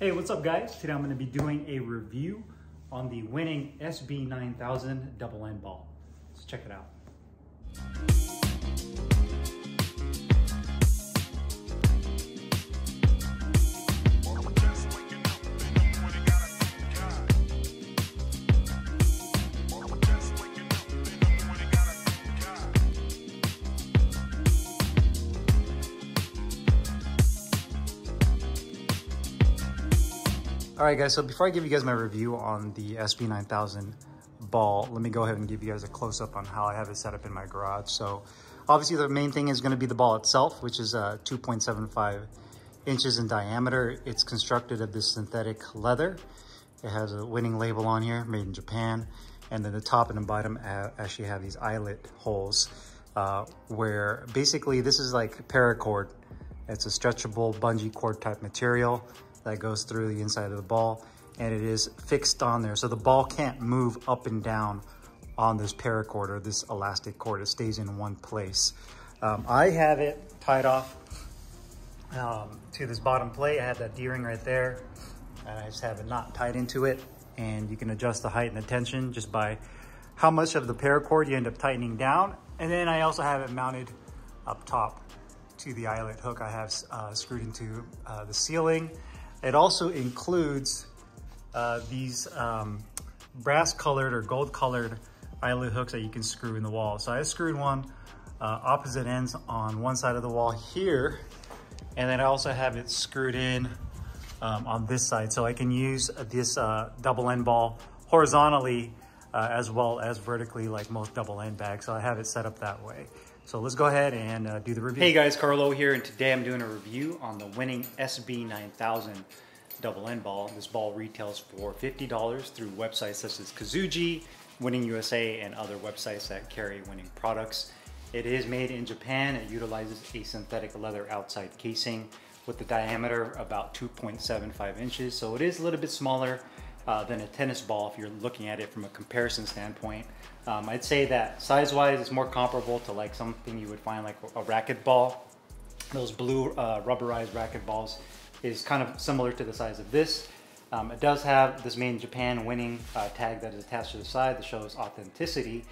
Hey, what's up guys? Today I'm going to be doing a review on the winning SB-9000 double end ball. Let's check it out. All right guys, so before I give you guys my review on the SB-9000 ball, let me go ahead and give you guys a close-up on how I have it set up in my garage. So obviously the main thing is going to be the ball itself, which is 2.75 inches in diameter. It's constructed of this synthetic leather. It has a winning label on here, made in Japan. And then the top and the bottom actually have these eyelet holes where basically this is like paracord. It's a stretchable bungee cord type material that goes through the inside of the ball, and it is fixed on there. So the ball can't move up and down on this paracord or this elastic cord. It stays in one place. I have it tied off to this bottom plate. I have that D-ring right there, and I just have it not tied into it. And you can adjust the height and the tension just by how much of the paracord you end up tightening down. And then I also have it mounted up top to the eyelet hook I have screwed into the ceiling. It also includes these brass colored or gold colored eyelet hooks that you can screw in the wall. So I screwed one opposite ends on one side of the wall here, and then I also have it screwed in on this side. So I can use this double end ball horizontally as well as vertically, like most double end bags. So I have it set up that way. So let's go ahead and do the review. Hey guys, Carlo here, and today I'm doing a review on the winning SB-9000 double end ball. This ball retails for $50 through websites such as Kazuji, Winning USA, and other websites that carry winning products. It is made in Japan. It utilizes a synthetic leather outside casing with a diameter about 2.75 inches. So it is a little bit smaller than a tennis ball if you're looking at it from a comparison standpoint. I'd say that size-wise it's more comparable to like something you would find like a racket ball. Those blue rubberized racket balls is kind of similar to the size of this. It does have this made in Japan winning tag that is attached to the side that shows authenticity.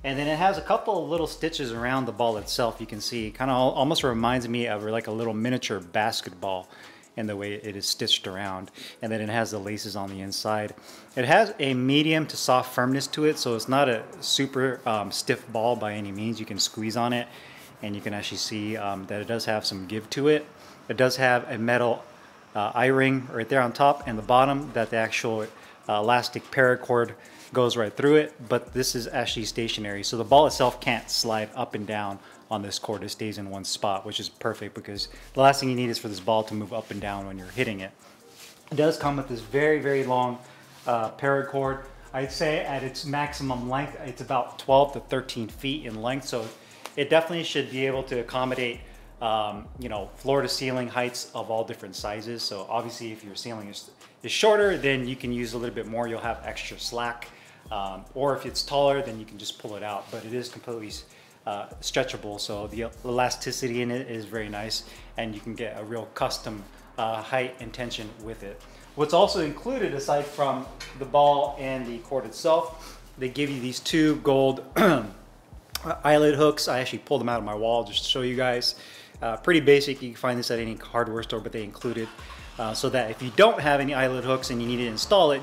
And then it has a couple of little stitches around the ball itself. You can see it kind of almost reminds me of like a little miniature basketball in the way it is stitched around. And then it has the laces on the inside. It has a medium to soft firmness to it, so it's not a super stiff ball by any means. You can squeeze on it and you can actually see that it does have some give to it. It does have a metal eye-ring right there on top and the bottom that the actual elastic paracord goes right through it, but this is actually stationary, so the ball itself can't slide up and down on this cord. It stays in one spot, which is perfect because the last thing you need is for this ball to move up and down when you're hitting it. It does come with this very, very long paracord. I'd say at its maximum length, it's about 12 to 13 feet in length, so it definitely should be able to accommodate you know, floor to ceiling heights of all different sizes. So obviously if your ceiling is shorter, then you can use a little bit more. You'll have extra slack. Or if it's taller, then you can just pull it out. But it is completely stretchable, so the elasticity in it is very nice, and you can get a real custom height and tension with it. What's also included, aside from the ball and the cord itself, they give you these two gold eyelet hooks. I actually pulled them out of my wall just to show you guys. Pretty basic. You can find this at any hardware store, but they include it so that if you don't have any eyelet hooks and you need to install it,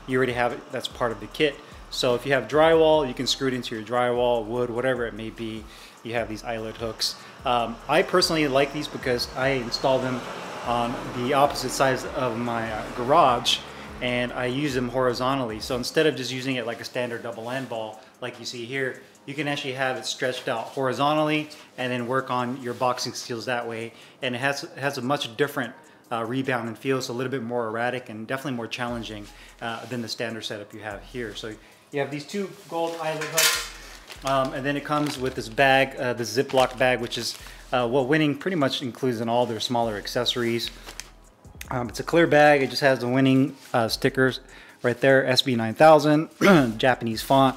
you already have it. That's part of the kit. So if you have drywall, you can screw it into your drywall, wood, whatever it may be. You have these eyelet hooks. I personally like these because I installed them on the opposite sides of my garage, and I use them horizontally. So instead of just using it like a standard double end ball like you see here, you can actually have it stretched out horizontally and then work on your boxing skills that way. And it has a much different rebound and feel. It's a little bit more erratic and definitely more challenging than the standard setup you have here. So you have these two gold eyelet hooks, and then it comes with this bag, the Ziploc bag, which is what Winning pretty much includes in all their smaller accessories. It's a clear bag. It just has the Winning stickers right there, SB-9000, Japanese font,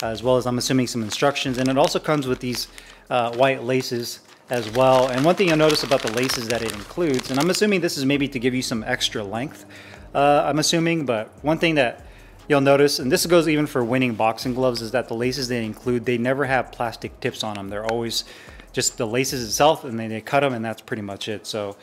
as well as, I'm assuming, some instructions. And it also comes with these white laces as well. And one thing you'll notice about the laces that it includes, and I'm assuming this is maybe to give you some extra length, I'm assuming, but one thing that you'll notice, and this goes even for winning boxing gloves, is that the laces they include, they never have plastic tips on them. They're always just the laces itself, and then they cut them, and that's pretty much it. So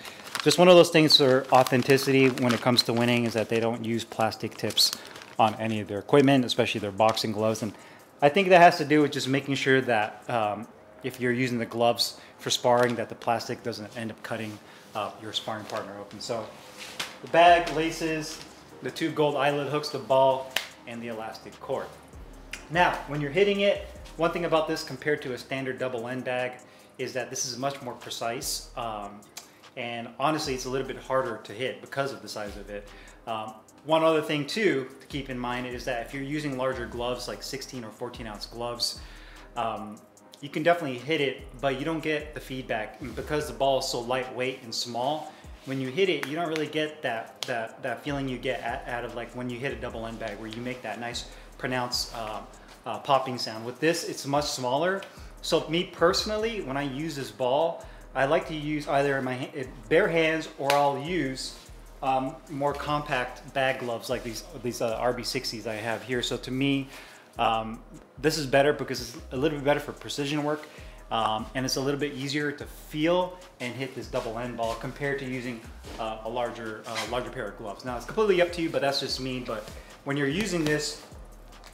just one of those things for authenticity when it comes to winning is that they don't use plastic tips on any of their equipment, especially their boxing gloves. And I think that has to do with just making sure that if you're using the gloves for sparring, that the plastic doesn't end up cutting your sparring partner open. So the bag, laces, the 2 gold eyelet hooks, the ball, and the elastic cord. Now, when you're hitting it, one thing about this compared to a standard double end bag is that this is much more precise. And honestly, it's a little bit harder to hit because of the size of it. One other thing too to keep in mind is that if you're using larger gloves, like 16 or 14 ounce gloves, you can definitely hit it, but you don't get the feedback. And because the ball is so lightweight and small, when you hit it, you don't really get that feeling you get out of like when you hit a double end bag, where you make that nice pronounced popping sound. With this, it's much smaller. So me personally, when I use this ball, I like to use either my bare hands, or I'll use more compact bag gloves like these RB60s I have here. So to me, this is better because it's a little bit better for precision work, and it's a little bit easier to feel and hit this double end ball compared to using a larger pair of gloves. Now it's completely up to you, but that's just me. But when you're using this,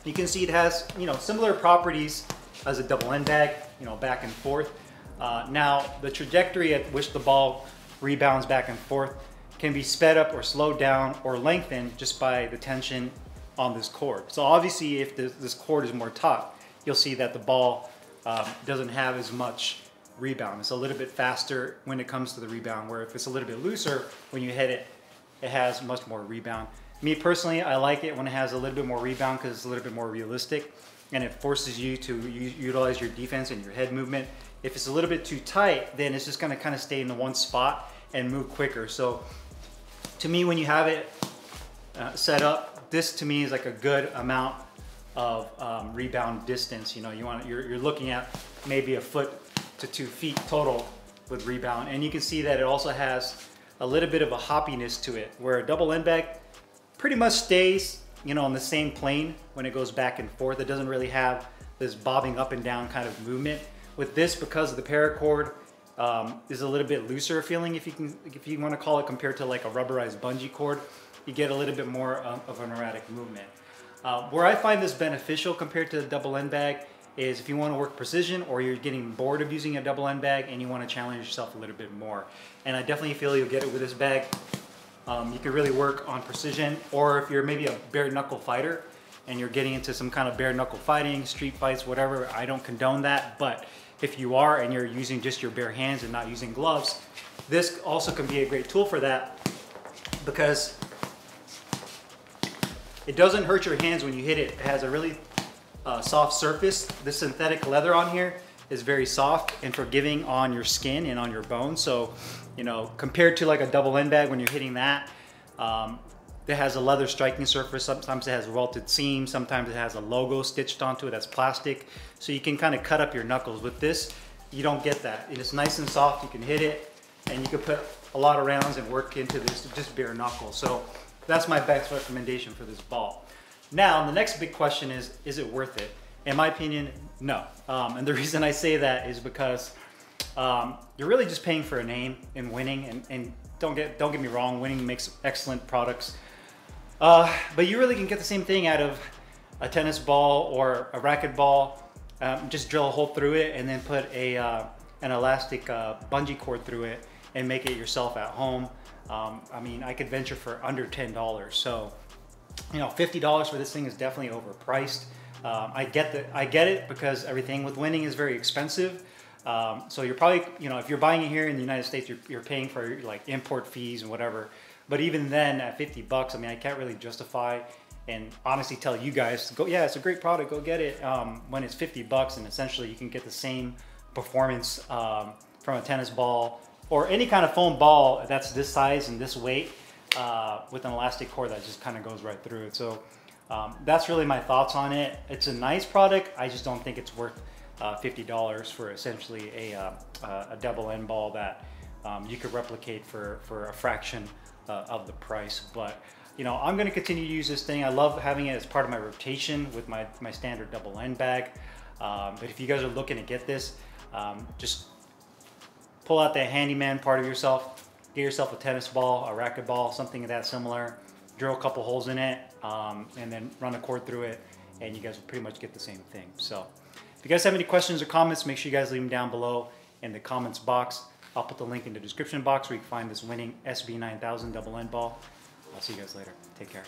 you can see it has, you know, similar properties as a double end bag, you know, back and forth. Now the trajectory at which the ball rebounds back and forth can be sped up or slowed down or lengthened just by the tension on this cord. So obviously if this cord is more taut, you'll see that the ball doesn't have as much rebound. It's a little bit faster when it comes to the rebound, where if it's a little bit looser, when you hit it, it has much more rebound. Me personally, I like it when it has a little bit more rebound because it's a little bit more realistic and it forces you to utilize your defense and your head movement. If it's a little bit too tight, then it's just gonna kind of stay in the one spot and move quicker. So to me, when you have it set up, this to me is like a good amount of rebound distance. You know, you're looking at maybe 1 foot to 2 feet total with rebound. And you can see that it also has a little bit of a hoppiness to it, where a double end bag pretty much stays, you know, on the same plane when it goes back and forth. It doesn't really have this bobbing up and down kind of movement. With this, because of the paracord, is a little bit looser feeling, if you want to call it, compared to like a rubberized bungee cord. You get a little bit more of an erratic movement. Where I find this beneficial compared to the double end bag is if you want to work precision, or you're getting bored of using a double end bag and you want to challenge yourself a little bit more. And I definitely feel you'll get it with this bag. You can really work on precision, or if you're maybe a bare knuckle fighter and you're getting into some kind of bare knuckle fighting, street fights, whatever, I don't condone that. But if you are and you're using just your bare hands and not using gloves, this also can be a great tool for that, because it doesn't hurt your hands when you hit it. It has a really soft surface. The synthetic leather on here is very soft and forgiving on your skin and on your bones. So, you know, compared to like a double end bag, when you're hitting that, it has a leather striking surface. Sometimes it has welted seams. Sometimes it has a logo stitched onto it that's plastic. So you can kind of cut up your knuckles. With this, you don't get that. It's nice and soft. You can hit it, and you can put a lot of rounds and work into this just bare knuckle. So that's my best recommendation for this ball. Now, the next big question is it worth it? In my opinion, no. And the reason I say that is because you're really just paying for a name in winning. And don't get me wrong, winning makes excellent products. But you really can get the same thing out of a tennis ball or a racket ball. Just drill a hole through it and then put an elastic bungee cord through it and make it yourself at home. I mean, I could venture for under $10. So, you know, $50 for this thing is definitely overpriced. I get it, because everything with winning is very expensive. So you're probably, you know, if you're buying it here in the United States, you're paying for like import fees and whatever. But even then, at $50, I mean, I can't really justify and honestly tell you guys, go, yeah, it's a great product, go get it. When it's $50 and essentially you can get the same performance from a tennis ball or any kind of foam ball that's this size and this weight with an elastic cord that just kind of goes right through it. So that's really my thoughts on it. It's a nice product. I just don't think it's worth $50 for essentially a double end ball that you could replicate for a fraction of the price. But you know, I'm going to continue to use this thing. I love having it as part of my rotation with my standard double end bag. But if you guys are looking to get this, just pull out that handyman part of yourself, get yourself a tennis ball, a racquetball, something of that similar, drill a couple holes in it, and then run a cord through it, and you guys will pretty much get the same thing. So if you guys have any questions or comments, make sure you guys leave them down below in the comments box. I'll put the link in the description box where you can find this winning SB-9000 double end ball. I'll see you guys later. Take care.